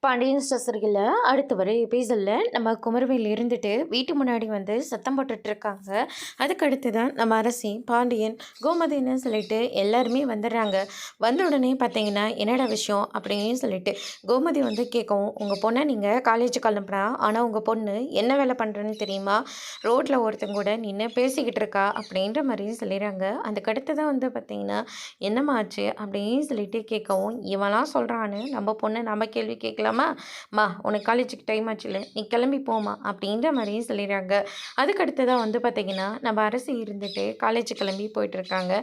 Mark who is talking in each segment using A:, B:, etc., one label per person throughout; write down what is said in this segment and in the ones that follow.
A: பாண்டியன் ஸ்டோர்ஸ்ல அடுத்து வர எபிசோடில் நம்ம குமரவேல் இருந்துட்டு வீட்டு முன்னாடி வந்து சத்தம் போட்டுட்டு இருக்காங்க. அதுக்கு அடுத்து தான் நம்ம அரசி பாண்டியன் கோமதின்னு சொல்லிட்டு எல்லாருமே வந்துடுறாங்க. வந்த உடனே பார்த்தீங்கன்னா என்னடா விஷயம் அப்படின்னு சொல்லிட்டு கோமதி வந்து கேட்கவும், உங்கள் பொண்ணை நீங்கள் காலேஜுக்கு அனுப்புனா, ஆனால் உங்கள் பொண்ணு என்ன வேலை பண்ணுறேன்னு தெரியுமா, ரோட்டில் ஒருத்தங்க கூட நின்று பேசிக்கிட்டு இருக்கா அப்படின்ற மாதிரி சொல்லிடுறாங்க. அதுக்கு அடுத்து தான் வந்து பார்த்தீங்கன்னா என்னம்மா ஆச்சு அப்படின்னு சொல்லிட்டு கேட்கவும், இவெல்லாம் சொல்கிறான்னு நம்ம பொண்ணு நம்ம கேள்வி கேட்கலாமா, மா உனக்கு காலேஜுக்கு டைம் ஆச்சுல, நீ கிளம்பி போமா அப்படின்ற மாதிரியும் சொல்லிடுறாங்க. அதுக்கு அடுத்ததாக வந்து பார்த்தீங்கன்னா நம்ம அரசு இருந்துட்டு காலேஜ் கிளம்பி போயிட்டு இருக்காங்க.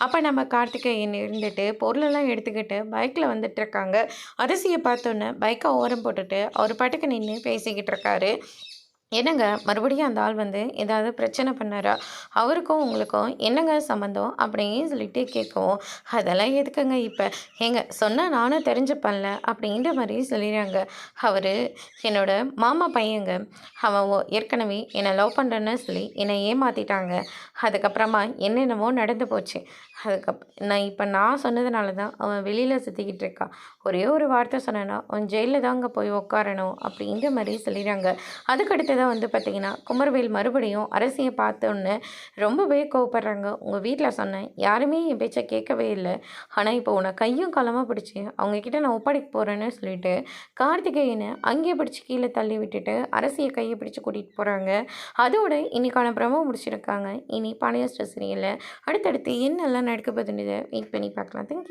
A: அப்போ நம்ம கார்த்திகேயன் இருந்துட்டு பொருளெல்லாம் எடுத்துக்கிட்டு பைக்கில் வந்துட்டு இருக்காங்க. அரசியை பார்த்தோன்னே பைக்கை ஓரம் போட்டுட்டு அவர் பாட்டுக்கு நின்று பேசிக்கிட்டு இருக்காரு. என்னங்க மறுபடியும் அந்த ஆள் வந்து ஏதாவது பிரச்சனை பண்ணாரா, அவருக்கும் உங்களுக்கும் என்னங்க சம்மந்தம் அப்படின்னு சொல்லிட்டு கேட்கவும், அதெல்லாம் எதுக்குங்க இப்போ, ஏங்க சொன்னால் நானும் தெரிஞ்சுப்பேன்ல அப்படின்ற மாதிரி சொல்லிடுறாங்க. அவர் என்னோட மாமா பையங்க, அவன் ஏற்கனவே என்னை லவ் பண்ணுறேன்னு சொல்லி என்னை ஏமாற்றிட்டாங்க. அதுக்கப்புறமா என்னென்னமோ நடந்து போச்சு. நான் சொன்னதுனால தான் அவன் வெளியில் சுற்றிக்கிட்டு இருக்கான். ஒரே ஒரு வார்த்தை சொன்னேன்னா அவன் ஜெயிலில் தாங்க போய் உட்காரணும் அப்படின்ற மாதிரி சொல்லிடுறாங்க. அதுக்கடுத்து தான் வந்து பார்த்திங்கன்னா குமரவேல் மறுபடியும் அரசியை பார்த்தோன்னே ரொம்பவே கோவப்படுறாங்க. உங்கள் வீட்டில் சொன்னேன், யாருமே என் பேச்சை கேட்கவே இல்லை. ஆனால் இப்போ உன்னை கையும் களமாக பிடிச்சி அவங்கக்கிட்ட நான் ஒப்படைக்க போகிறேன்னு சொல்லிட்டு கார்த்திகேயனை அங்கேயே பிடிச்சி கீழே தள்ளி விட்டுட்டு அரசியை கையை பிடிச்சி கூட்டிகிட்டு போகிறாங்க. அதோட இன்னைக்கான ப்ரமோ முடிச்சிருக்காங்க. இனி பாண்டியன் ஸ்டோர்ஸ் சீரியலில் அடுத்தடுத்து என்னெல்லாம் நடக்க போகுதுன்றதை வெயிட் பண்ணி பார்க்கலாம். தேங்க்யூ.